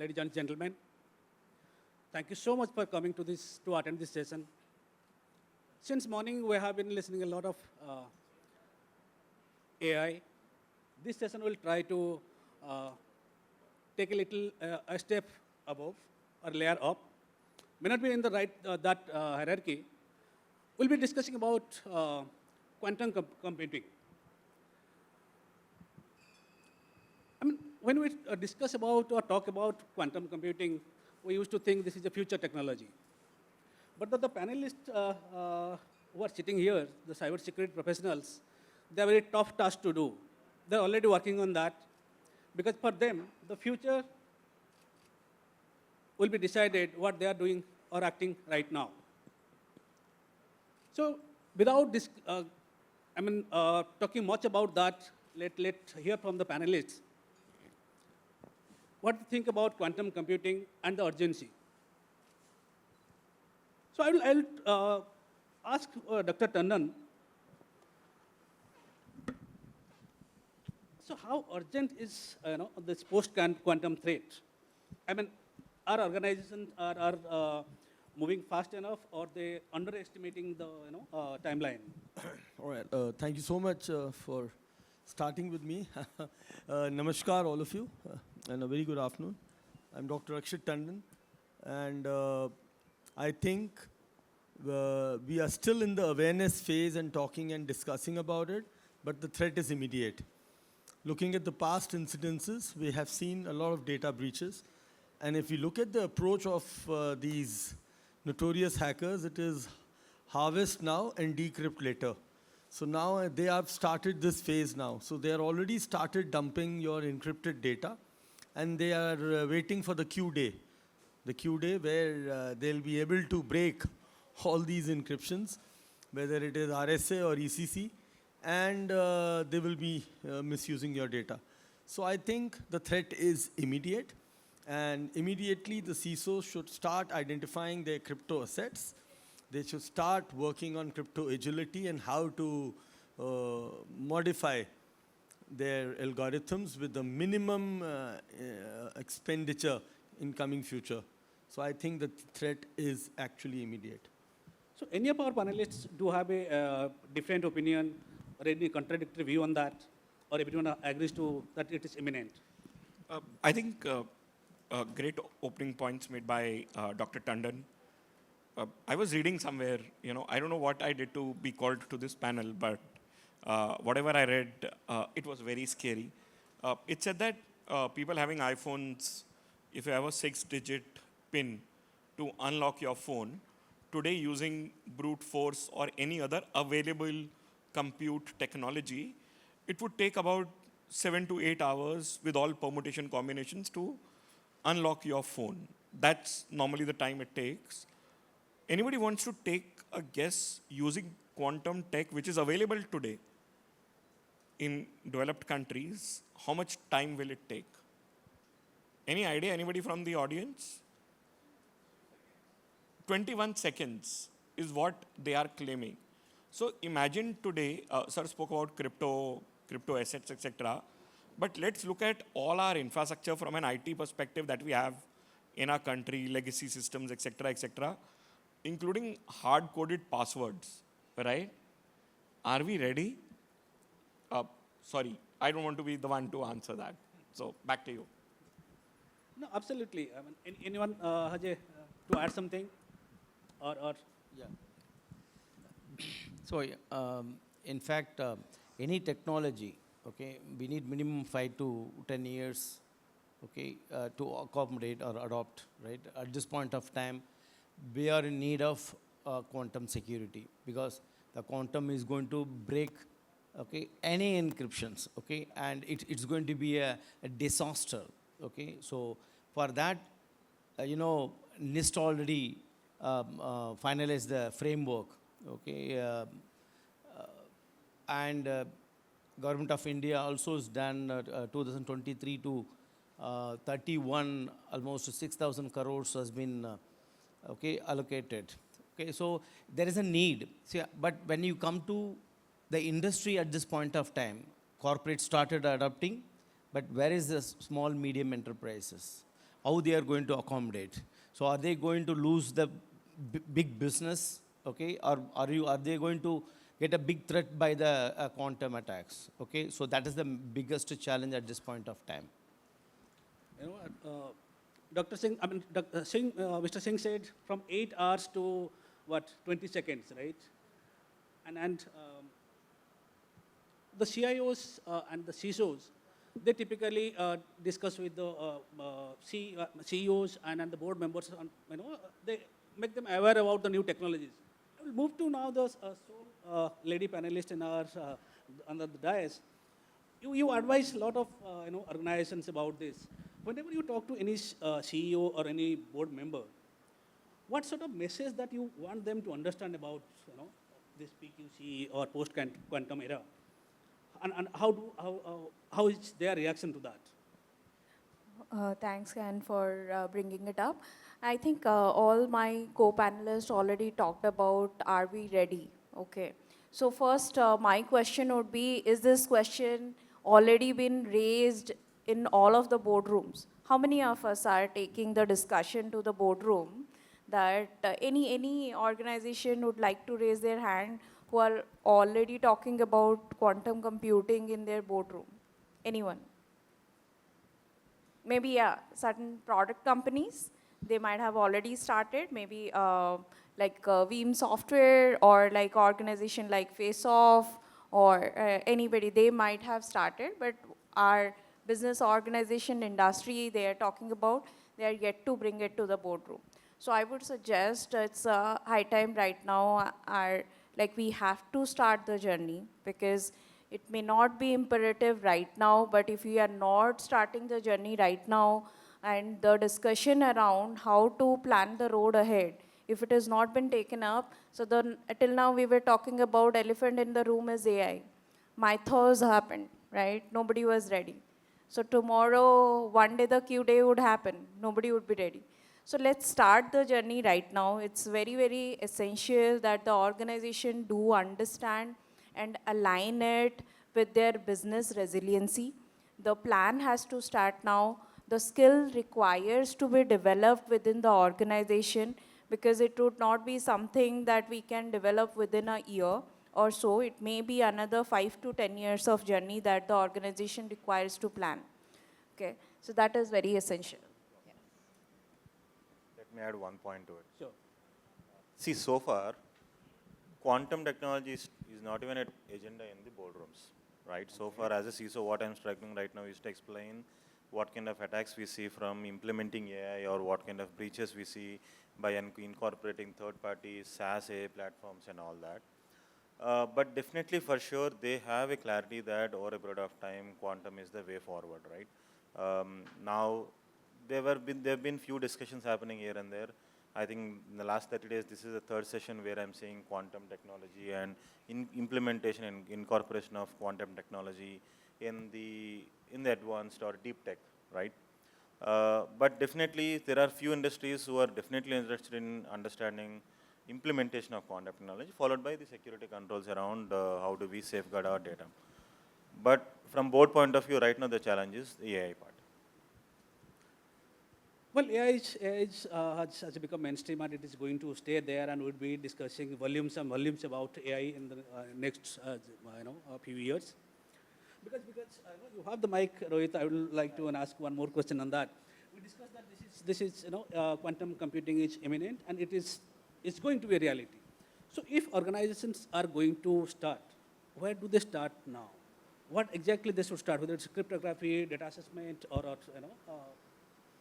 ladies and gentlemen. Thank you so much for coming to attend this session. Since morning, we have been listening a lot of AI. This session will try to take a little a step above or layer up. May not be in the right that hierarchy. We'll be discussing about quantum computing. I mean, when we discuss about or talk about quantum computing, we used to think this is a future technology. But the panelists who are sitting here, the cybersecurity professionals, they have a very tough task to do. They're already working on that, because for them, the future will be decided what they are doing or acting right now. So without this, talking much about that, let's hear from the panelists what to think about quantum computing and the urgency. So I'll ask Dr. Tandon, so how urgent is this post-quantum threat? I mean, our organizations are moving fast enough, or they underestimating the timeline? All right. Thank you so much for starting with me. Namaskar, all of you, and a very good afternoon. I'm Dr. Akshit Tandon, and I think we are still in the awareness phase and talking and discussing about it, but the threat is immediate. Looking at the past incidences, we have seen a lot of data breaches. And if you look at the approach of these notorious hackers, it is harvest now and decrypt later. So now they have started this phase now. So they are already started dumping your encrypted data, and they are waiting for the Q day. The Q day where they'll be able to break all these encryptions, whether it is RSA or ECC, and they will be misusing your data. So I think the threat is immediate, and immediately the CISOs should start identifying their crypto assets. They should start working on crypto agility and how to modify their algorithms with the minimum expenditure in coming future. So I think the threat is actually immediate. So any of our panelists do have a different opinion or any contradictory view on that, or everyone agrees to that it is imminent? I think great opening points made by Dr. Tandon. I was reading somewhere, I don't know what I did to be called to this panel, but whatever I read, it was very scary. It said that people having iPhones, if you have a 6-digit PIN to unlock your phone, today using brute force or any other available compute technology, it would take about 7 to 8 hours with all permutation combinations to unlock your phone. That's normally the time it takes. Anybody wants to take a guess using quantum tech, which is available today in developed countries, how much time will it take? Any idea, anybody from the audience? 21 seconds is what they are claiming. So imagine today, sir spoke about crypto assets, etc. But let's look at all our infrastructure from an IT perspective that we have in our country, legacy systems, etc., including hard-coded passwords, right? Are we ready? Sorry, I don't want to be the one to answer that. So back to you. No, absolutely. I mean, anyone, Ajay, to add something? Or yeah. So, in fact, any technology, okay, we need minimum 5 to 10 years, okay, to accommodate or adopt, right? At this point of time, we are in need of quantum security, because the quantum is going to break, okay, any encryptions, okay, and it's going to be a disaster, okay. So for that, NIST already finalized the framework, okay, and Government of India also has done 2023 to 31, almost 6,000 crores has been allocated. Okay, so there is a need. See, but when you come to the industry at this point of time, corporates started adopting, but where is the small, medium enterprises? how they are going to accommodate. So are they going to lose the big business, okay? Or are they going to get a big threat by the quantum attacks, okay? So that is the biggest challenge at this point of time. You know, Dr. Singh, I mean, Dr. Singh, Mr. Singh said from 8 hours to what, 20 seconds, right? And the CIOs and the CISOs, they typically discuss with the CEOs and the board members, on, you know, they make them aware about the new technologies. I will move to now the lady panelist in our, under the dais. You advise a lot of you know, organizations about this. Whenever you talk to any CEO or any board member, what sort of message that you want them to understand about, you know, this PQC or post-quantum era? And how is their reaction to that? Thanks, Ken, for bringing it up. I think all my co-panelists already talked about, are we ready? Okay. So first, my question would be, is this question already been raised in all of the boardrooms? How many of us are taking the discussion to the boardroom that any organization would like to raise their hand who are already talking about quantum computing in their boardroom? Anyone? Maybe, yeah, certain product companies, they might have already started, maybe like Veeam Software or like organization like FaceOff or anybody, they might have started, but our business organization industry they are talking about, they are yet to bring it to the boardroom. So I would suggest it's high time right now, like we have to start the journey, because it may not be imperative right now, but if we are not starting the journey right now, and the discussion around how to plan the road ahead, if it has not been taken up, so till now we were talking about elephant in the room is AI. Mythos happened, right? Nobody was ready. So tomorrow, one day the Q day would happen. Nobody would be ready. So let's start the journey right now. It's very, very essential that the organization do understand and align it with their business resiliency. The plan has to start now. The skill requires to be developed within the organization, because it would not be something that we can develop within a year or so. It may be another 5 to 10 years of journey that the organization requires to plan. Okay, so that is very essential. Yeah. Let me add one point to it. Sure. See, so far, quantum technology is not even an agenda in the boardrooms, right? Okay. So far, as a CISO, what I'm struggling right now is to explain what kind of attacks we see from implementing AI, or what kind of breaches we see by incorporating third-party SaaS AI platforms and all that. But definitely, for sure, they have a clarity that over a period of time, quantum is the way forward, right? Now, there have been few discussions happening here and there. I think in the last 30 days, this is the third session where I'm seeing quantum technology and implementation and incorporation of quantum technology in the advanced or deep tech, right? But definitely, there are few industries who are definitely interested in understanding implementation of quantum technology, followed by the security controls around how do we safeguard our data. But from board point of view, right now the challenge is the AI part. Well, AI has become mainstream, and it is going to stay there, and we'll be discussing volumes and volumes about AI in the next few years. Because you have the mic, Rohit, I would like to ask one more question on that. We discussed that this is quantum computing is imminent, and it's going to be a reality. So if organizations are going to start, where do they start now? What exactly they should start, whether it's cryptography, data assessment, or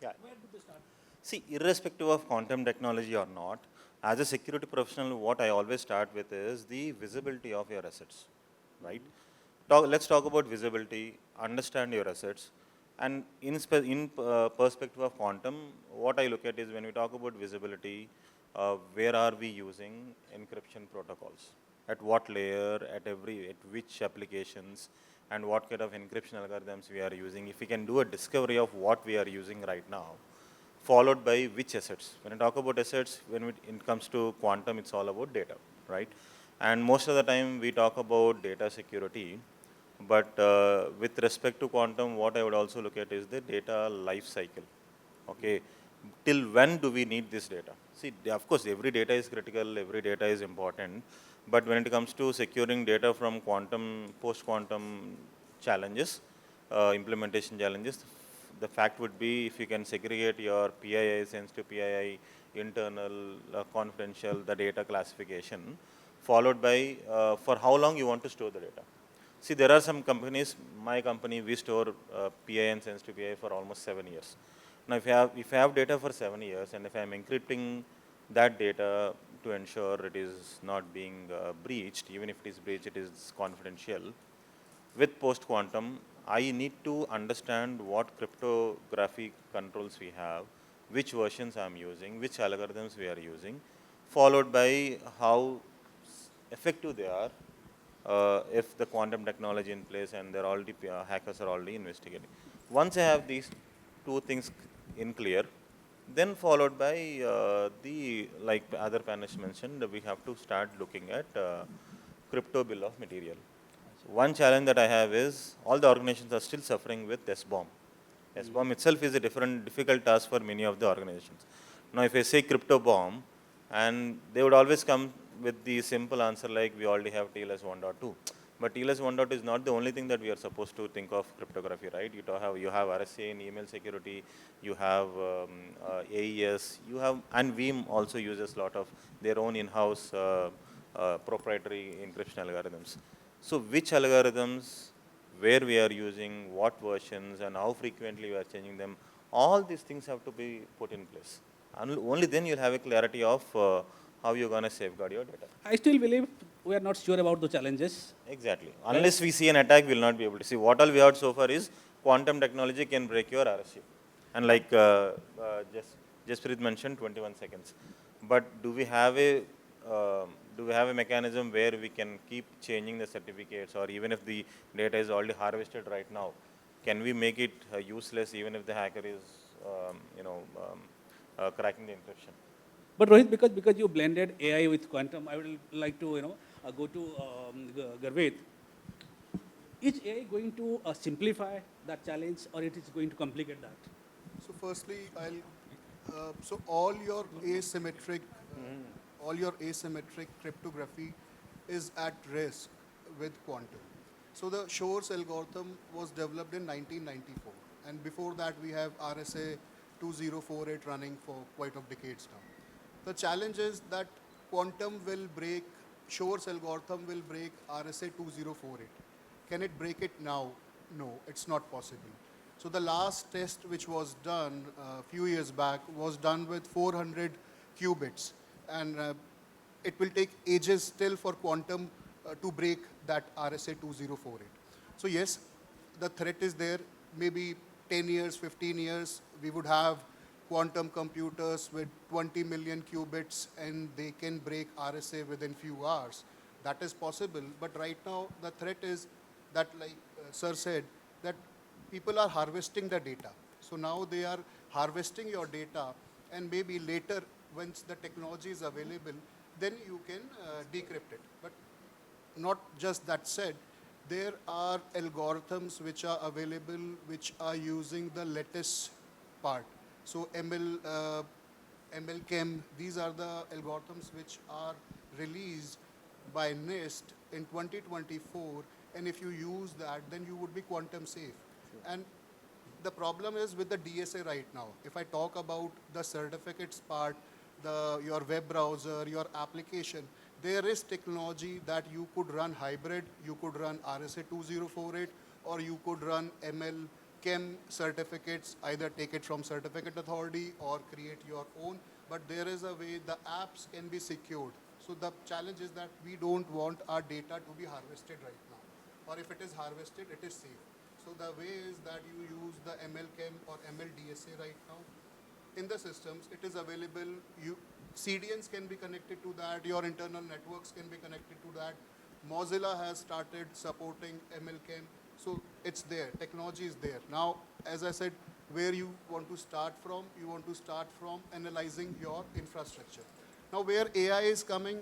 Yeah. where do they start? See, irrespective of quantum technology or not, as a security professional, what I always start with is the visibility of your assets, right? Let's talk about visibility, understand your assets, and in perspective of quantum, what I look at is when we talk about visibility, where are we using encryption protocols? At what layer, at which applications, and what kind of encryption algorithms we are using. If we can do a discovery of what we are using right now, followed by which assets. When I talk about assets, when it comes to quantum, it's all about data, right? And most of the time we talk about data security, but with respect to quantum, what I would also look at is the data life cycle, Okay, till when do we need this data? See, of course, every data is critical, every data is important, but when it comes to securing data from quantum, post-quantum challenges, implementation challenges, the fact would be if you can segregate your PII, sensitive PII, internal, confidential, the data classification, followed by for how long you want to store the data. See, there are some companies, my company, we store PII and sensitive PII for almost 7 years. Now, if I have data for 7 years and if I am encrypting that data to ensure it is not being breached, even if it is breached, it is confidential. With post-quantum, I need to understand what cryptography controls we have, which versions I am using, which algorithms we are using, followed by how effective they are if the quantum technology in place and they're already hackers are already investigating. Once I have these two things in clear, then followed by the, like other panelists mentioned, we have to start looking at crypto bill of material. One challenge that I have is all the organizations are still suffering with SBOM. SBOM itself is a difficult task for many of the organizations. Now, if I say crypto bomb, and they would always come with the simple answer like we already have TLS 1.2. But TLS 1.2 is not the only thing that we are supposed to think of cryptography, right? You have RSA in email security, you have AES, you have, and Veeam also uses a lot of their own in-house proprietary encryption algorithms. So which algorithms, where we are using, what versions, and how frequently we are changing them, all these things have to be put in place. And only then you'll have a clarity of how you're going to safeguard your data. I still believe we are not sure about the challenges. Exactly. Unless we see an attack, we'll not be able to see. What all we heard so far is quantum technology can break your RSU. And like Jasprit mentioned, 21 seconds. But do we have a mechanism where we can keep changing the certificates, or even if the data is already harvested right now, can we make it useless even if the hacker is, cracking the encryption? But Rohit, because you blended AI with quantum, I would like to go to Garvit. Is AI going to simplify that challenge, or it is going to complicate that? So firstly, so all your asymmetric cryptography is at risk with quantum. So the Shor's algorithm was developed in 1994, and before that we have RSA 2048 running for quite a decades now. The challenge is that quantum will break, Shor's algorithm will break RSA 2048. Can it break it now? No, it's not possible. So the last test which was done a few years back was done with 400 qubits, and it will take ages still for quantum to break that RSA 2048. So yes, the threat is there. Maybe 10 years, 15 years, we would have quantum computers with 20 million qubits and they can break RSA within few hours. That is possible, but right now the threat is that, like Sir said, that people are harvesting the data. So now they are harvesting your data, and maybe later, once the technology is available, then you can decrypt it. But not just that said, there are algorithms which are available which are using the lattice part. So ML-Chem, these are the algorithms which are released by NIST in 2024, and if you use that, then you would be quantum safe. Sure. And the problem is with the DSA right now. If I talk about the certificates part, your web browser, your application, there is technology that you could run hybrid, you could run RSA 2048, or you could run ML Chem certificates, either take it from certificate authority or create your own, but there is a way the apps can be secured. So the challenge is that we don't want our data to be harvested right now, or if it is harvested, it is safe. So the way is that you use the ML Chem or ML DSA right now. In the systems, it is available. CDNs can be connected to that. Your internal networks can be connected to that. Mozilla has started supporting MLChem. So it's there. Technology is there. Now, as I said, where you want to start from? You want to start from analyzing your infrastructure. Now, where AI is coming,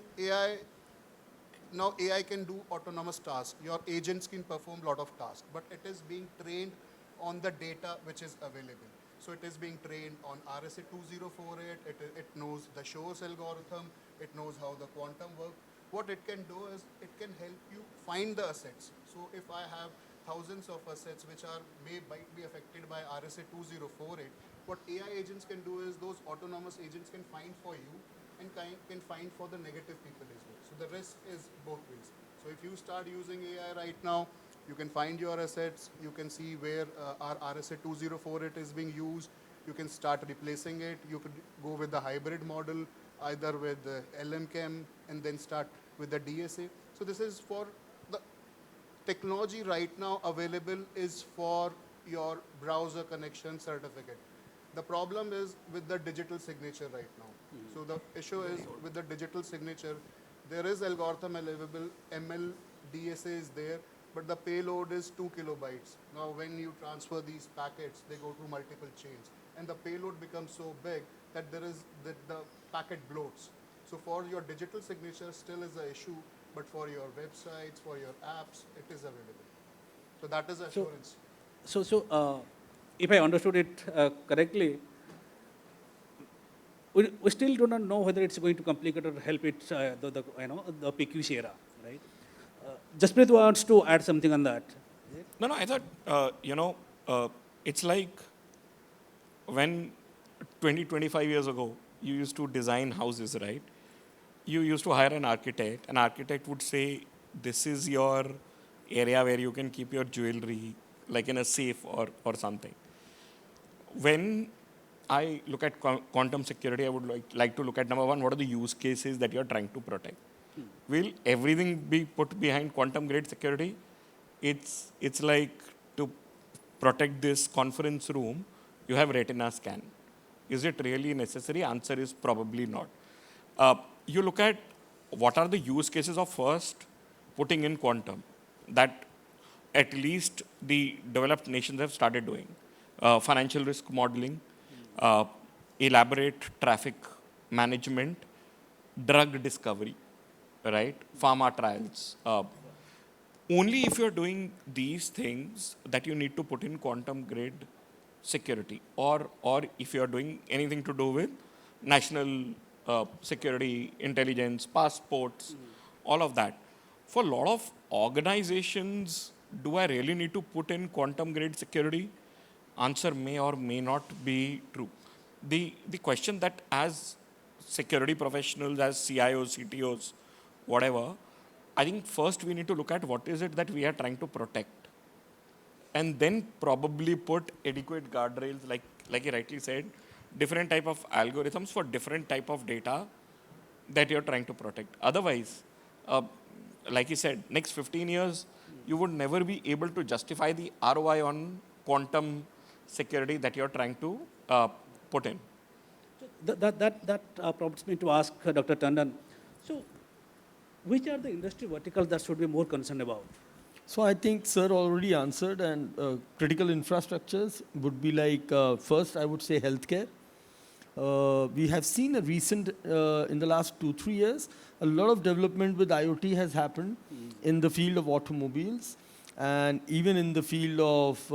now AI can do autonomous tasks. Your agents can perform a lot of tasks, but it is being trained on the data which is available. So it is being trained on RSA 2048, it knows the Shor's algorithm, it knows how the quantum works. What it can do is it can help you find the assets. So if I have thousands of assets which might be affected by RSA 2048, what AI agents can do is those autonomous agents can find for you and can find for the negative people as well. So the risk is both ways. So if you start using AI right now, you can find your assets, you can see where our RSA 2048 is being used, you can start replacing it, you could go with the hybrid model, either with the LMChem and then start with the DSA. So this is for the technology right now available is for your browser connection certificate. The problem is with the digital signature right now. So the issue is with the digital signature, there is algorithm available, ML, DSA is there, but the payload is 2 kilobytes. Now when you transfer these packets, they go to multiple chains. And the payload becomes so big that the packet bloats. So for your digital signature still is an issue, but for your websites, for your apps, it is available. So that is assurance. So, if I understood it correctly, we still do not know whether it's going to complicate or help it, the PQC era, right? Jasprit wants to add something on that. No, I thought, it's like when 20, 25 years ago, you used to design houses, right? You used to hire an architect. An architect would say, this is your area where you can keep your jewelry, like in a safe or something. When I look at quantum security, I would like to look at, number one, what are the use cases that you're trying to protect? Will everything be put behind quantum grade security? It's like to protect this conference room, you have retina scan. Is it really necessary? Answer is probably not. You look at what are the use cases of first putting in quantum that at least the developed nations have started doing. Financial risk modeling, elaborate traffic management, drug discovery, right? Pharma trials. Only if you're doing these things that you need to put in quantum grade security, or if you're doing anything to do with national security, intelligence, passports, all of that. For a lot of organizations, do I really need to put in quantum grade security? Answer may or may not be true. The question that as security professionals, as CIOs, CTOs, whatever, I think first we need to look at what is it that we are trying to protect. And then probably put adequate guardrails, like you rightly said, different type of algorithms for different type of data that you're trying to protect. Otherwise, like you said, next 15 years, you would never be able to justify the ROI on quantum security that you're trying to put in. That prompts me to ask Dr. Tandon. So, which are the industry verticals that should be more concerned about? So I think sir already answered, and critical infrastructures would be like, first I would say healthcare. We have seen a recent, in the last 2-3 years, a lot of development with IoT has happened in the field of automobiles, and even in the field of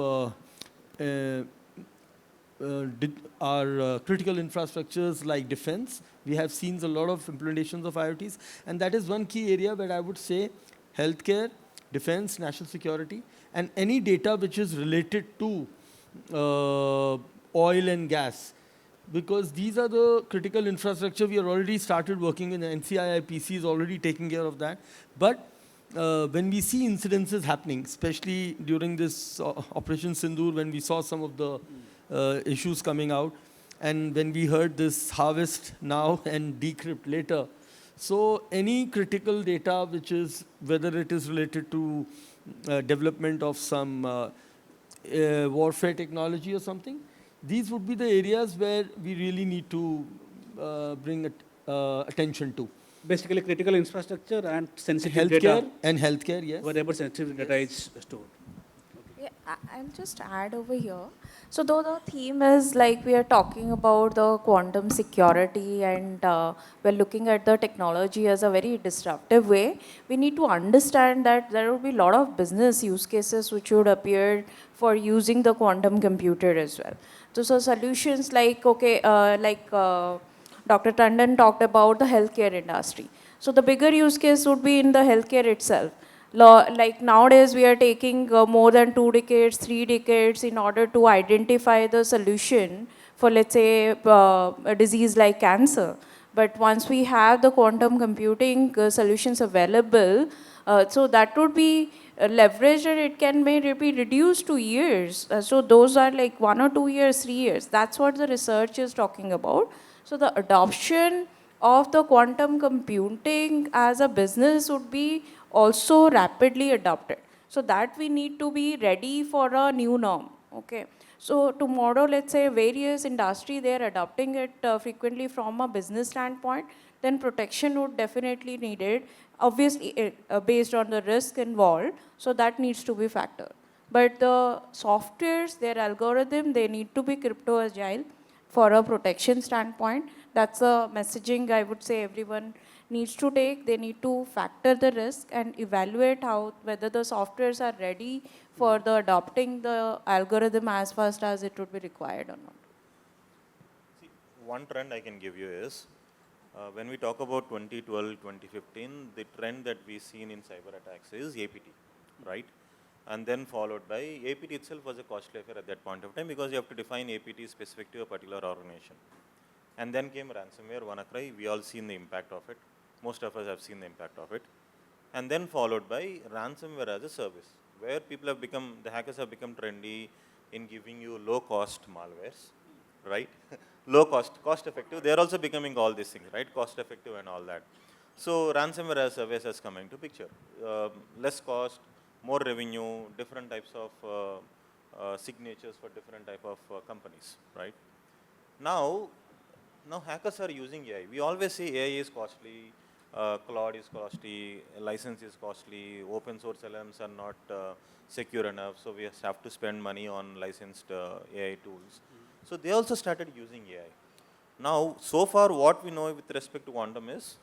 our critical infrastructures like defense. We have seen a lot of implementations of IoTs, and that is one key area where I would say healthcare, defense, national security, and any data which is related to oil and gas. Because these are the critical infrastructure. We are already started working in NCI IPC is already taking care of that. But when we see incidences happening, especially during this Operation Sindoor, when we saw some of the issues coming out, and when we heard this harvest now and decrypt later, so any critical data which is, whether it is related to development of some warfare technology or something, these would be the areas where we really need to bring attention to. Basically, critical infrastructure and sensitive data. And healthcare, yes. Wherever sensitive data is stored. Yeah, I'll just add over here. So though the theme is like we are talking about the quantum security and we're looking at the technology as a very disruptive way, we need to understand that there will be a lot of business use cases which would appear for using the quantum computer as well. So solutions like, okay, Dr. Tandon talked about the healthcare industry. So the bigger use case would be in the healthcare itself. Like nowadays we are taking more than 2 decades, 3 decades in order to identify the solution for, let's say, a disease like cancer. But once we have the quantum computing solutions available, so that would be leveraged and it can be reduced to years. So those are like 1 or 2 years, 3 years. That's what the research is talking about. So the adoption of the quantum computing as a business would be also rapidly adopted. So that we need to be ready for a new norm, okay? So tomorrow, let's say various industry, they're adopting it frequently from a business standpoint, then protection would definitely needed, obviously based on the risk involved, so that needs to be factored. But the softwares, their algorithm, they need to be crypto agile for a protection standpoint. That's a messaging I would say everyone needs to take. They need to factor the risk and evaluate whether the softwares are ready for the adopting the algorithm as fast as it would be required or not. See, one trend I can give you is, when we talk about 2012, 2015, the trend that we seen in cyber attacks is APT, right? And then followed by, APT itself was a costly affair at that point of time because you have to define APT specific to a particular organization. And then came ransomware, WannaCry, we all seen the impact of it. Most of us have seen the impact of it. And then followed by ransomware as a service, where people have become, the hackers have become trendy in giving you low cost malwares, right? Low cost, cost effective. They are also becoming all these things, right? Cost effective and all that. So ransomware as a service has come into picture. Less cost, more revenue, different types of signatures for different type of companies, right? Now hackers are using AI. We always say AI is costly, cloud is costly, license is costly, open source LLMs are not secure enough, so we have to spend money on licensed AI tools. So they also started using AI. Now, so far what we know with respect to quantum is,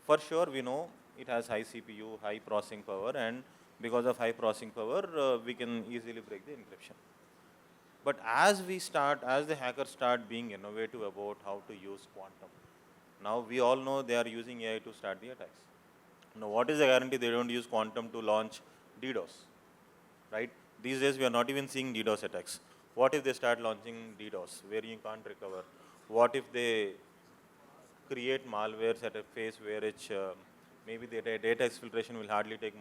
for sure we know it has high CPU, high processing power, and because of high processing power, we can easily break the encryption. But as the hackers start being innovative about how to use quantum, now we all know they are using AI to start the attacks. Now what is the guarantee they don't use quantum to launch DDoS, right? These days we are not even seeing DDoS attacks. What if they start launching DDoS where you can't recover? What if they create malwares at a phase where it's, maybe the data exfiltration will hardly take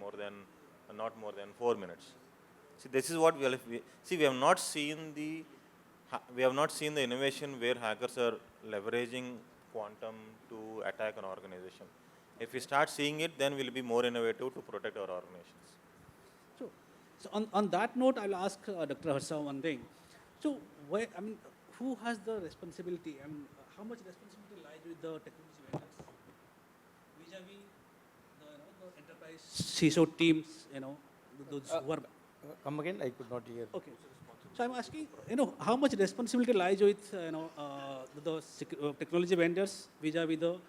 not more than 4 minutes. See, this is what we have not seen the innovation where hackers are leveraging quantum to attack an organization. If we start seeing it, then we'll be more innovative to protect our organizations. So on that note, I'll ask Dr. Harsha one thing. So who has the responsibility? How much responsibility lies with the technology vendors vis-a-vis the enterprise CISO teams? Those who are. Come again, I could not hear. Okay. So I'm asking, how much responsibility lies with, the technology vendors vis-a-vis the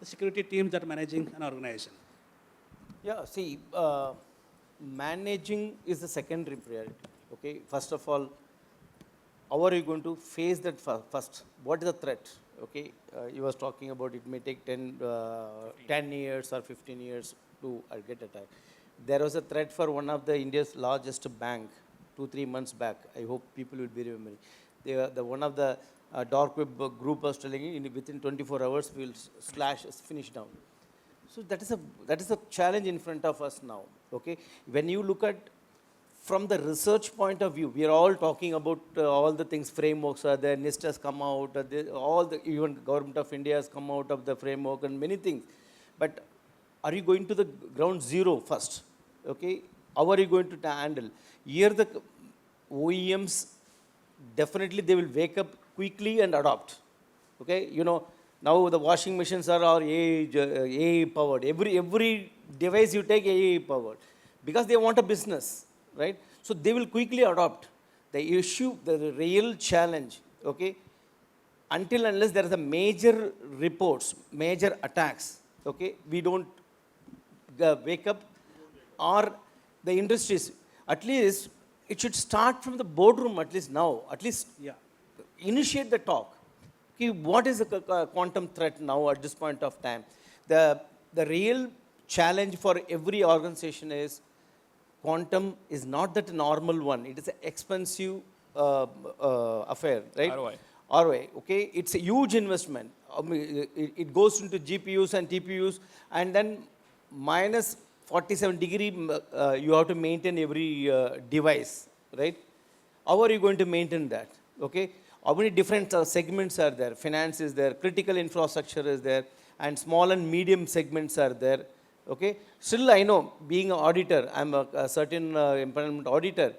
security teams that are managing an organization? Yeah, see, managing is the secondary priority. Okay, first of all, how are you going to face that first? What is the threat? Okay, you was talking about it may take 10 years or 15 years to get attacked. There was a threat for one of the India's largest bank 2-3 months back. I hope people will be remembering. One of the dark web group was telling you within 24 hours we will finish down. So that is a challenge in front of us now. Okay, when you look at from the research point of view, we are all talking about all the things, frameworks are there, NIST has come out, even government of India has come out of the framework and many things. But are you going to the ground zero first? Okay, how are you going to handle? Here the OEMs, definitely they will wake up quickly and adopt. Okay, now the washing machines are all AI powered. Every device you take AI powered because they want a business, right? So they will quickly adopt. The issue, the real challenge, okay, until unless there is a major reports, major attacks, okay, we don't wake up, or the industries, at least it should start from the boardroom, at least now, at least Yeah. initiate the talk. Okay, what is the quantum threat now at this point of time? The real challenge for every organization is quantum is not that normal one. It is an expensive affair, right? ROI. ROI, okay? It's a huge investment. It goes into GPUs and TPUs, and then minus 47 degree, you have to maintain every device, right? How are you going to maintain that, okay? How many different segments are there? Finance is there, critical infrastructure is there, and small and medium segments are there, okay? Still, I know, being an auditor, I'm a certain employment auditor,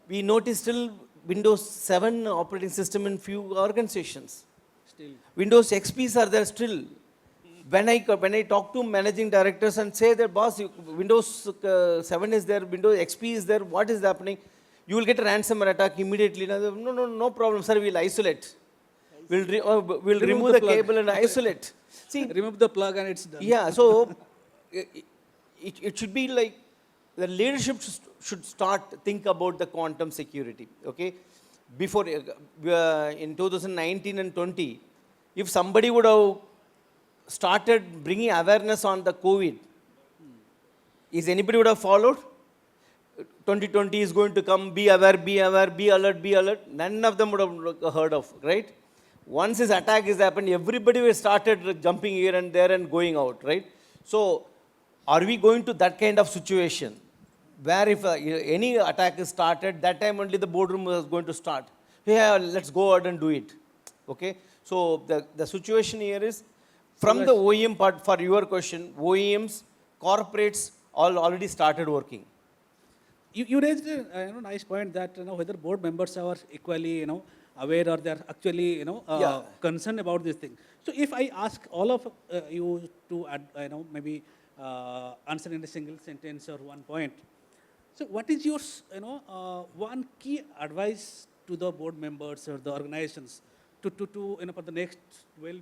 we notice still Windows 7 operating system in few organizations. Still. Windows XPs are there still. When I talk to managing directors and say that, boss, Windows 7 is there, Windows XP is there, what is happening? You will get a ransomware attack immediately. No problem, sir, we'll isolate. We'll remove the plug. cable and isolate. See, Remove the plug and it's done. yeah, so it should be like the leadership should start think about the quantum security, okay? Before, in 2019 and 20, if somebody would have started bringing awareness on the COVID, is anybody would have followed? 2020 is going to come, be aware, be alert, be alert. None of them would have heard of, right? Once this attack is happened, everybody will started jumping here and there and going out, right? So, are we going to that kind of situation where if any attack is started, that time only the boardroom was going to start. Yeah, let's go ahead and do it, okay? So, the situation here is, from the OEM part, for your question, OEMs, corporates, all already started working. You raised a nice point that whether board members are equally aware or they're actually Yeah. concerned about this thing. So if I ask all of you to add, maybe answer in a single sentence or one point. So what is your one key advice to the board members or the organizations to for the next 12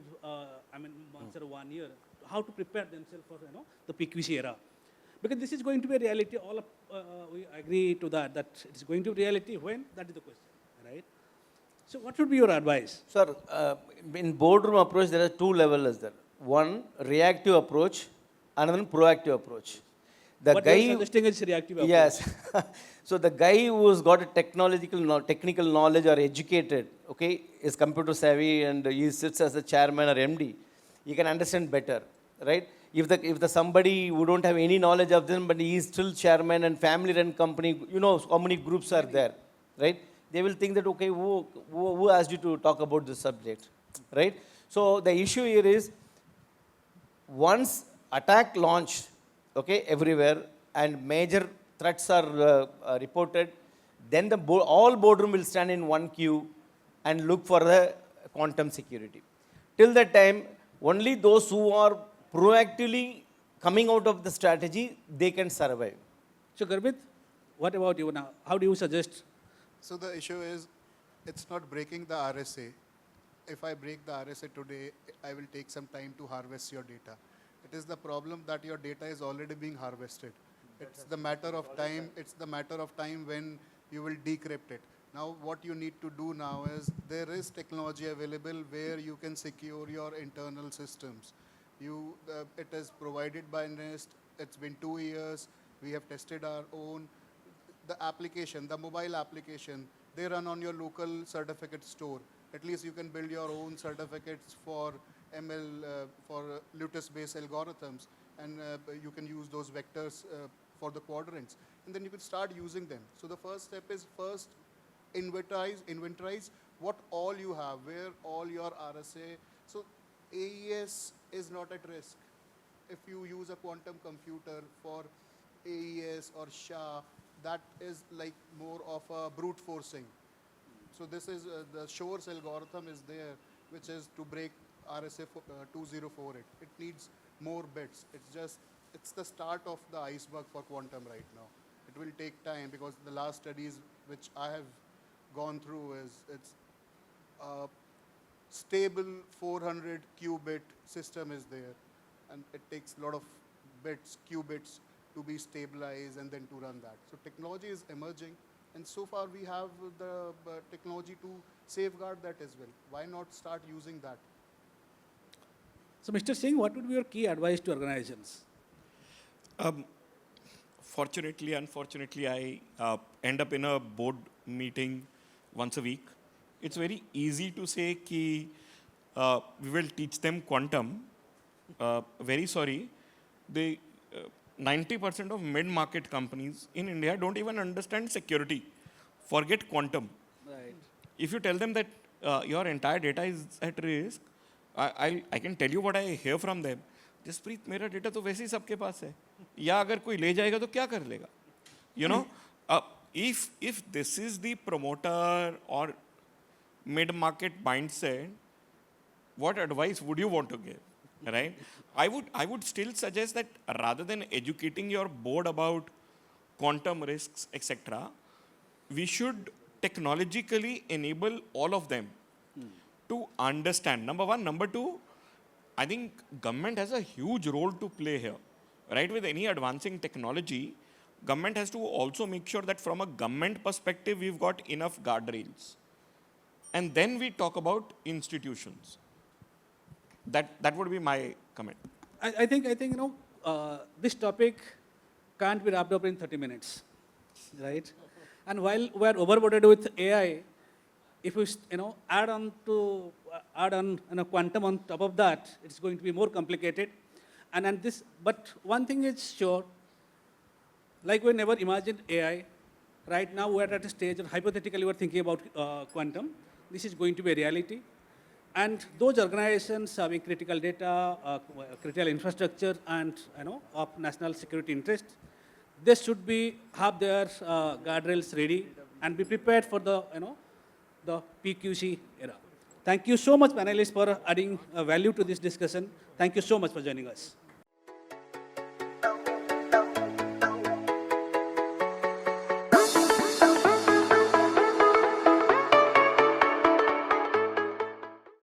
months or 1 year, how to prepare themselves for the PQC era? Because this is going to be a reality. All of we agree to that it's going to be reality. When? That is the question, right? So what would be your advice? Sir, in boardroom approach, there are two levels there. One, reactive approach, another one, proactive approach. The What guy, you are suggesting is reactive approach. yes. So the guy who's got a technical knowledge or educated, okay, is computer savvy and he sits as a chairman or MD, he can understand better, right? If the somebody who don't have any knowledge of them, but he is still chairman and family-run company, how many groups are there, right? They will think that, okay, who asked you to talk about this subject, right? So the issue here is, once attack launched, okay, everywhere, and major threats are reported, then all boardroom will stand in one queue and look for the quantum security. Till that time, only those who are proactively coming out of the strategy, they can survive. So Garbit, what about you now? How do you suggest? So the issue is, it's not breaking the RSA. If I break the RSA today, I will take some time to harvest your data. It is the problem that your data is already being harvested. It's the matter of time. It's the matter of time when you will decrypt it. Now, what you need to do now is, there is technology available where you can secure your internal systems. It is provided by NIST. It's been 2 years. We have tested our own. The application, the mobile application, they run on your local certificate store. At least you can build your own certificates for ML, for Lotus-based algorithms, and you can use those vectors for the quadrants. And then you can start using them. So the first step is, first inventorize what all you have, where all your RSA. So AES is not at risk. If you use a quantum computer for AES or SHA, that is like more of a brute forcing. So this is the Shor's algorithm is there, which is to break RSA 2048. It needs more bits. It's the start of the iceberg for quantum right now. it will take time because the last studies which I have gone through is it's a stable 400 qubit system is there, and it takes a lot of bits, qubits to be stabilized and then to run that. So technology is emerging, and so far we have the technology to safeguard that as well. Why not start using that? So, Mr. Singh, what would be your key advice to organizations? Fortunately, unfortunately, I end up in a board meeting once a week. It's very easy to say ki we will teach them quantum. Very sorry, the 90% of mid-market companies in India don't even understand security. Forget quantum. Right. If you tell them that your entire data is at risk, I can tell you what I hear from them. Jasprit मेरा data तो वैसे ही सबके पास है, या अगर कोई ले जाएगा तो क्या कर लेगा? You know, if this is the promoter or mid-market mindset, what advice would you want to give? Right? I would still suggest that rather than educating your board about quantum risks, etc., we should technologically enable all of them to understand. Number one. Number two, I think government has a huge role to play here. Right? With any advancing technology, government has to also make sure that from a government perspective, we've got enough guardrails. And then we talk about institutions. That would be my comment. I think this topic can't be wrapped up in 30 minutes, right? And while we're overloaded with AI, if we add on quantum on top of that, it's going to be more complicated. But one thing is sure, like we never imagined AI. Right now we're at a stage, and hypothetically we're thinking about quantum. This is going to be a reality. And those organizations having critical data, critical infrastructure, and of national security interest, they should have their guardrails ready and be prepared for the the PQC era. Thank you so much, panelists, for adding value to this discussion. Thank you so much for joining us.